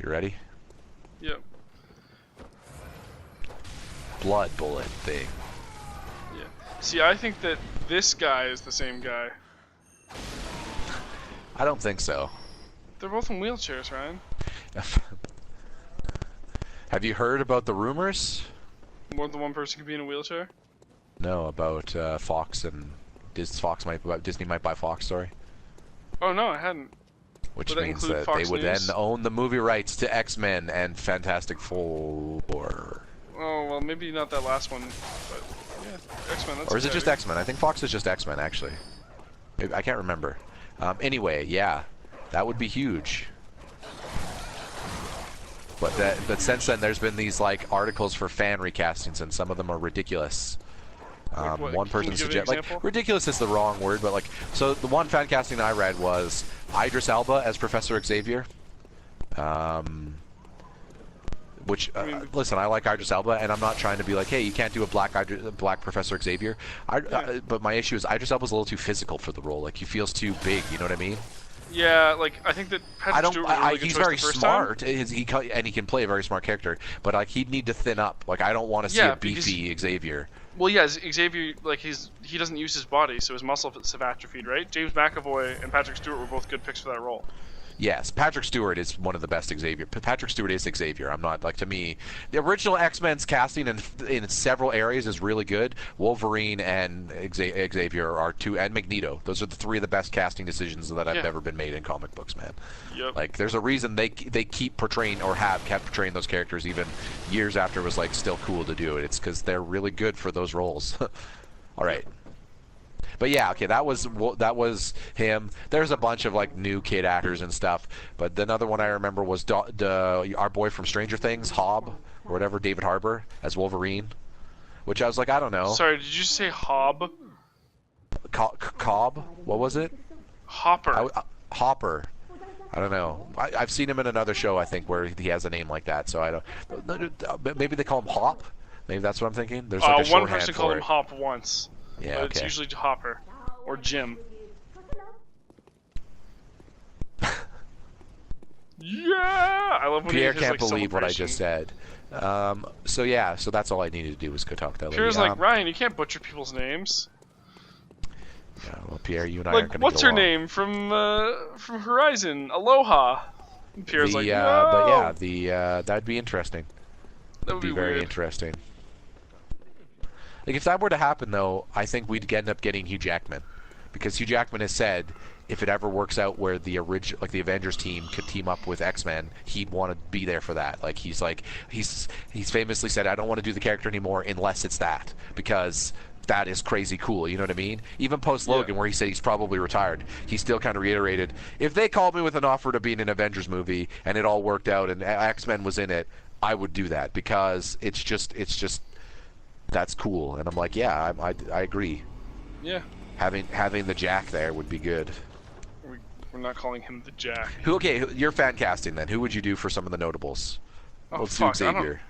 B: You ready?
A: Yep.
B: Blood bullet thing.
A: Yeah. See, I think that this guy is the same guy.
B: I don't think so.
A: They're both in wheelchairs, Ryan.
B: Have you heard about the rumors?
A: More than one person could be in a wheelchair.
B: No, about Fox and Disney might buy Fox. Sorry.
A: Oh no, I hadn't.
B: Which
A: Would that
B: means
A: include
B: that
A: Fox
B: they would
A: News?
B: then own the movie rights to X-Men and Fantastic Four.
A: Oh well, maybe not that last one, but yeah, X-Men. That's
B: Or is it just
A: exciting.
B: X-Men? I think Fox is just X-Men, actually. I can't remember. Anyway, yeah, that would be huge. But since then, there's been these like articles for fan recastings, and some of them are ridiculous.
A: Like what?
B: One
A: Can
B: person
A: you give an
B: suggests, like,
A: example?
B: ridiculous is the wrong word, but like, so the one fan casting I read was Idris Elba as Professor Xavier. Which, listen, I like Idris Elba, and I'm not trying to be like, hey, you can't do a black Professor Xavier. But my issue is Idris Elba's a little too physical for the role. Like, he feels too big. You know what I mean?
A: Yeah, like I think that Patrick Stewart was a really good
B: He's
A: choice
B: very
A: the first
B: smart,
A: time.
B: and he can play a very smart character. But like, he'd need to thin up. Like, I don't want to see
A: Yeah,
B: a beefy Xavier.
A: Well, yeah, Xavier, like he doesn't use his body, so his muscles have atrophied, right? James McAvoy and Patrick Stewart were both good picks for that role.
B: Yes, Patrick Stewart is one of the best Xavier. Patrick Stewart is Xavier. I'm not, like, to me, the original X-Men's casting in several areas is really good. Wolverine and Xavier are two, and Magneto. Those are the three of the best casting decisions that have ever been made in comic books, man.
A: Yep.
B: Like, there's a reason they keep portraying, or have kept portraying those characters even years after it was, like, still cool to do it. It's because they're really good for those roles. All right. But yeah, okay, that was him. There's a bunch of like new kid actors and stuff. But another one I remember was our boy from Stranger Things, Hobb, or whatever, David Harbour as Wolverine. Which I was like, I don't know.
A: Sorry, did you say Hobb?
B: Cobb? What was it?
A: Hopper.
B: Hopper. I don't know. I've seen him in another show, I think, where he has a name like that. So I don't. Maybe they call him Hop. Maybe that's what I'm thinking. There's like a
A: one
B: shorthand
A: person
B: for
A: called
B: it.
A: him Hop once.
B: Yeah,
A: But
B: okay.
A: it's usually Hopper or Jim. Yeah, I love when
B: Pierre
A: he his,
B: can't
A: like,
B: believe what I
A: celebration.
B: just said. So yeah, so that's all I needed to do was go talk to that lady.
A: Pierre's like, Ryan, you can't butcher people's names.
B: Yeah, well, Pierre, you and I aren't
A: Like,
B: going to
A: what's
B: get
A: her
B: along.
A: name from Horizon? Aloha. And Pierre's like, no.
B: But yeah, that'd be interesting.
A: That would be
B: very
A: weird.
B: interesting. Like, if that were to happen, though, I think we'd end up getting Hugh Jackman, because Hugh Jackman has said if it ever works out where the Avengers team could team up with X-Men, he'd want to be there for that. Like, he's famously said, I don't want to do the character anymore unless it's that, because that is crazy cool. You know what I mean? Even post Logan, where he said he's probably retired, he still kind of reiterated, if they called me with an offer to be in an Avengers movie and it all worked out and X-Men was in it, I would do that, because it's just that's cool. And I'm like, yeah, I agree.
A: Yeah.
B: Having the Jack there would be good.
A: We're not calling him the Jack.
B: Okay, your fan casting then. Who would you do for some of the notables?
A: Oh,
B: Let's
A: fuck,
B: do
A: I don't-
B: Xavier.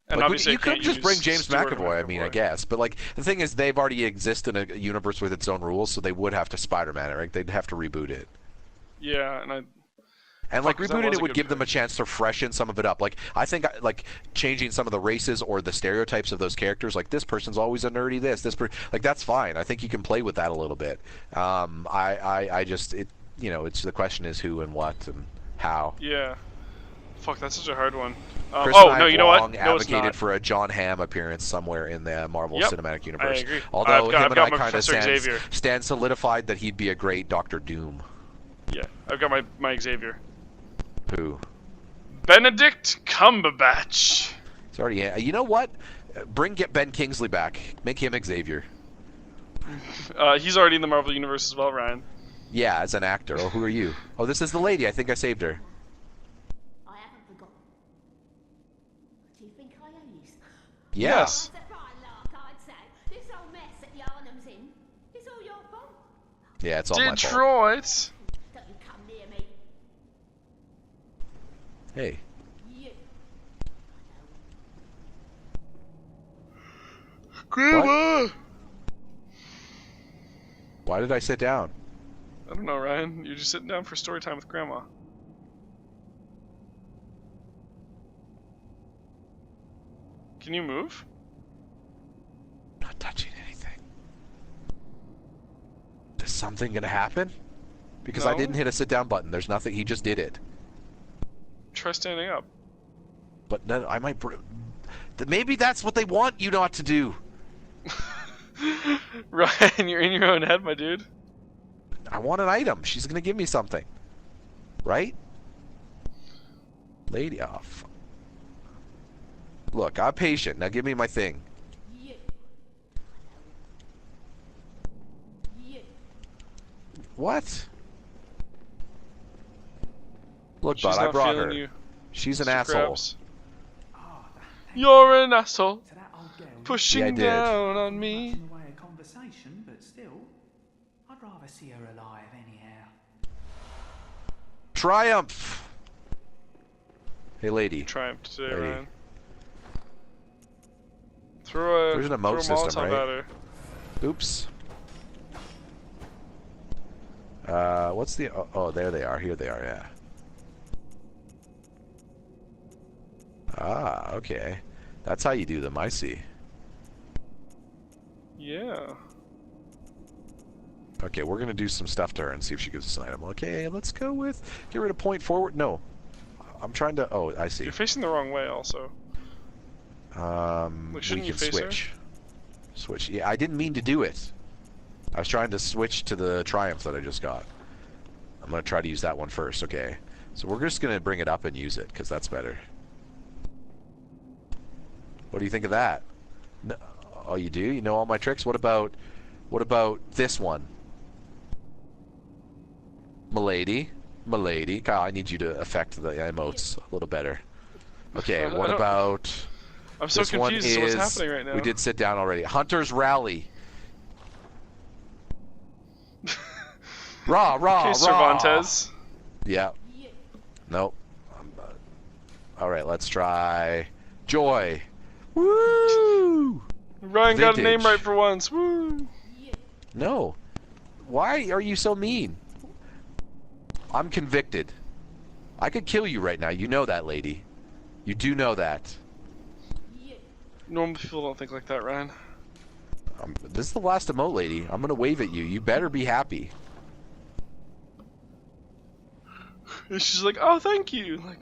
A: And
B: Like,
A: obviously,
B: you
A: I can't
B: could just
A: use
B: bring James
A: Stuart
B: McAvoy, I mean, I guess. But like, the thing is, they've already exist in a universe with its own rules, so they would have to Spider-Man it, right? They'd have to reboot it.
A: Yeah,
B: And like,
A: Fuck, that
B: rebooting
A: was
B: it
A: a
B: would
A: good
B: give them a
A: pick.
B: chance to freshen some of it up. Like, I think like changing some of the races or the stereotypes of those characters, like this person's always a nerdy like, that's fine. I think you can play with that a little bit. I just, it's the question is who and what and how.
A: Yeah. Fuck, that's such a hard one.
B: Chris and I
A: no,
B: have
A: you know what?
B: long
A: No, it's
B: advocated
A: not.
B: for a John Hamm appearance somewhere in the Marvel
A: Yep,
B: Cinematic Universe.
A: I agree.
B: Although
A: I've
B: him
A: got
B: and
A: my
B: I kind of
A: Professor Xavier.
B: stand solidified that he'd be a great Doctor Doom.
A: Yeah, I've got my Xavier.
B: Who?
A: Benedict Cumberbatch.
B: It's already. You know what? Get Ben Kingsley back. Make him Xavier.
A: He's already in the Marvel Universe as well, Ryan.
B: Yeah, as an actor. Oh, who are you? Oh, this is the lady. I think I saved her.
E: I haven't forgotten. Do you think I is?
B: Yeah.
A: Yes.
E: That's a fine lark, I'd say. This whole mess that Yarnum's in, it's all your fault.
B: Yeah, it's all my fault.
A: Detroit.
E: Don't you come near me.
B: Hey.
E: You.
A: Grandma.
B: Why did I sit down?
A: I don't know, Ryan. You're just sitting down for story time with Grandma. Can you move?
B: Not touching anything. Is something gonna happen? Because I
A: No.
B: didn't hit a sit down button. There's nothing. He just did it.
A: Try standing up.
B: But then I might. Maybe that's what they want you not to do.
A: Ryan, you're in your own head, my dude.
B: I want an item. She's gonna give me something, right? Lady off. Look, I'm patient. Now give me my thing.
E: Yeah. Yeah.
B: What? Look,
A: She's
B: bud, I
A: not
B: brought
A: feeling
B: her.
A: you.
B: She's an
A: Mr.
B: asshole.
A: Krabs.
C: Thank
A: You're an asshole.
C: to that old girl.
A: Pushing
B: Yeah, I did.
A: down on
C: Much
A: me.
C: in the way of conversation, but still, I'd rather see her alive anyhow.
B: Triumph. Hey, lady.
A: Triumphed today,
B: Lady.
A: Ryan. Throw a,
B: There's an
A: throw a
B: emote system,
A: Molotov
B: right?
A: at her.
B: Oops. What's the... Oh, there they are. Here they are, yeah. Ah, okay. That's how you do them, I see.
A: Yeah.
B: Okay, we're gonna do some stuff to her and see if she gives us an item. Okay, let's go with... Get rid of point forward. No. I'm trying to... Oh, I see.
A: You're facing the wrong way, also.
B: We
A: shouldn't you
B: can
A: face her?
B: switch. Switch. Yeah, I didn't mean to do it. I was trying to switch to the Triumph that I just got. I'm gonna try to use that one first. Okay. So we're just gonna bring it up and use it, because that's better. What do you think of that? No, oh, you do? You know all my tricks? What about this one? Milady. Milady. Kyle, I need you to affect the emotes a little better. Okay,
A: I
B: what
A: don't-
B: about...
A: I'm so
B: This one
A: confused as to what's
B: is...
A: happening right now.
B: We did sit down already. Hunter's Rally. Raw, raw,
A: Okay,
B: raw.
A: Cervantes.
B: Yeah. Nope. All right, let's try Joy. Woo!
A: Ryan got a name
B: Vintage.
A: right for once. Woo!
B: No. Why are you so mean? I'm convicted. I could kill you right now. You know that, lady. You do know that.
A: Normal people don't think like that, Ryan.
B: This is the last emote, lady. I'm gonna wave at you. You better be happy.
A: And she's like, oh, thank you. Like,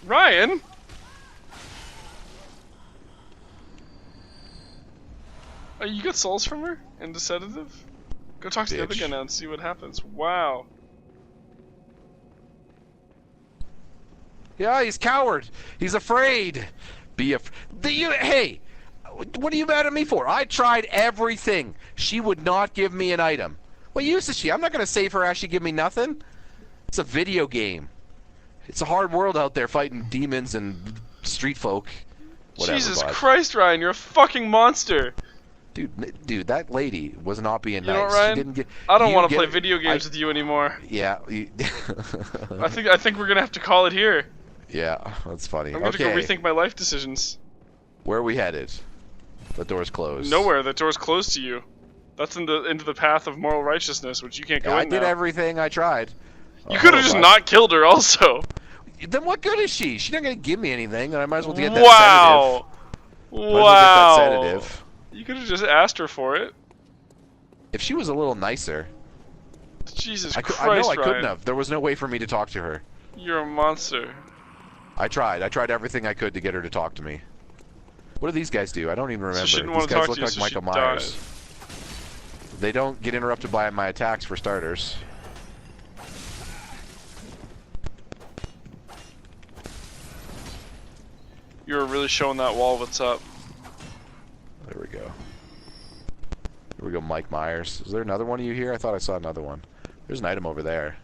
A: Ryan? Oh, you got souls from her? And a sedative? Go talk to the other
B: Bitch.
A: guy now and see what happens. Wow.
B: Yeah, he's coward. He's afraid. Hey, what are you mad at me for? I tried everything. She would not give me an item. What use is she? I'm not going to save her as she give me nothing. It's a video game. It's a hard world out there fighting demons and street folk. Whatever,
A: Jesus
B: bud.
A: Christ, Ryan, you're a fucking monster.
B: Dude, that lady was not being
A: You
B: nice.
A: know what, Ryan?
B: She didn't get.
A: I don't
B: you
A: want to
B: get
A: play
B: it.
A: video games with you anymore.
B: Yeah.
A: I think we're gonna have to call it here.
B: Yeah, that's funny.
A: I'm gonna
B: Okay,
A: go rethink my life decisions.
B: where are we headed? The door's closed.
A: Nowhere. The door's closed to you. That's into the path of moral righteousness, which you can't go
B: Yeah, I
A: in
B: did
A: now.
B: everything I tried.
A: You could have just not killed her, also.
B: Then what good is she? She's not gonna give me anything, and I might as well get that
A: Wow.
B: sedative. Might as well get that
A: Wow.
B: sedative.
A: You could have just asked her for it.
B: If she was a little nicer,
A: Jesus
B: I
A: Christ,
B: know I
A: Ryan.
B: couldn't have. There was no way for me to talk to her.
A: You're a monster.
B: I tried everything I could to get her to talk to me. What do these guys do? I don't even remember.
A: she didn't
B: These
A: want to
B: guys
A: talk
B: look
A: to you,
B: like
A: so
B: Michael
A: she
B: Myers.
A: died.
B: They don't get interrupted by my attacks for starters.
A: You were really showing that wall what's up.
B: There we go. Here we go, Mike Myers. Is there another one of you here? I thought I saw another one. There's an item over there.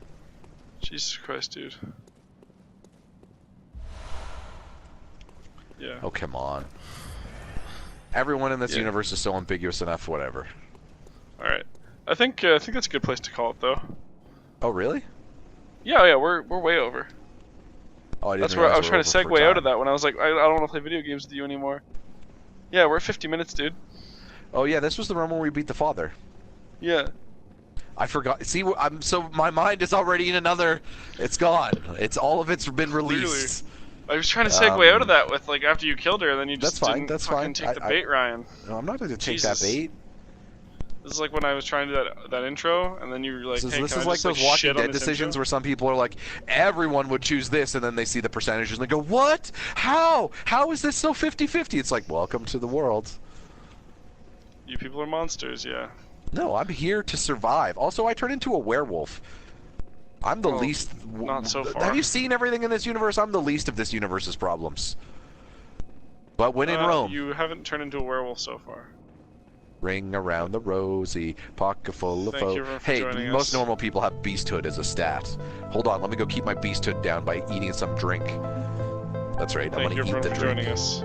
A: Jesus Christ, dude. Yeah.
B: Oh, come on. Everyone in this
A: Yeah.
B: universe is so ambiguous enough, whatever.
A: Alright. I think that's a good place to call it, though.
B: Oh, really?
A: Yeah, we're way over.
B: Oh, I didn't
A: That's where I
B: realize
A: was
B: we were
A: trying to
B: over for
A: segue out
B: time.
A: of that when I was like, I don't want to play video games with you anymore. Yeah, we're at 50 minutes, dude.
B: Oh yeah, this was the room where we beat the father.
A: Yeah.
B: I forgot. See, my mind is already in another. It's gone. All of it's been released.
A: I was trying to segue out of that with like after you killed her, and then you just
B: That's fine.
A: didn't
B: That's
A: fucking
B: fine.
A: take the bait, Ryan.
B: No, I'm not going to take
A: Jesus.
B: that bait.
A: This is like when I was trying to do that intro, and then you were like,
B: This
A: "Hey,
B: is
A: can I
B: like
A: just,
B: those
A: like,
B: Walking
A: shit on
B: Dead
A: this
B: decisions
A: intro?"
B: where some people are like, everyone would choose this, and then they see the percentages and they go, what? How? How is this so 50-50? It's like, welcome to the world.
A: You people are monsters, yeah.
B: No, I'm here to survive. Also, I turn into a werewolf. I'm the
A: Well,
B: least...
A: not so far.
B: Have you seen everything in this universe? I'm the least of this universe's problems. But when in Rome...
A: You haven't turned into a werewolf so far.
B: Ring around the rosy, pocket full of
A: Thank you
B: foes.
A: for
B: Hey,
A: joining
B: most
A: us.
B: normal people have beasthood as a stat. Hold on, let me go keep my beasthood down by eating some drink. That's right, I'm
A: Thank
B: gonna
A: you
B: eat the
A: for
B: drink.
A: joining us.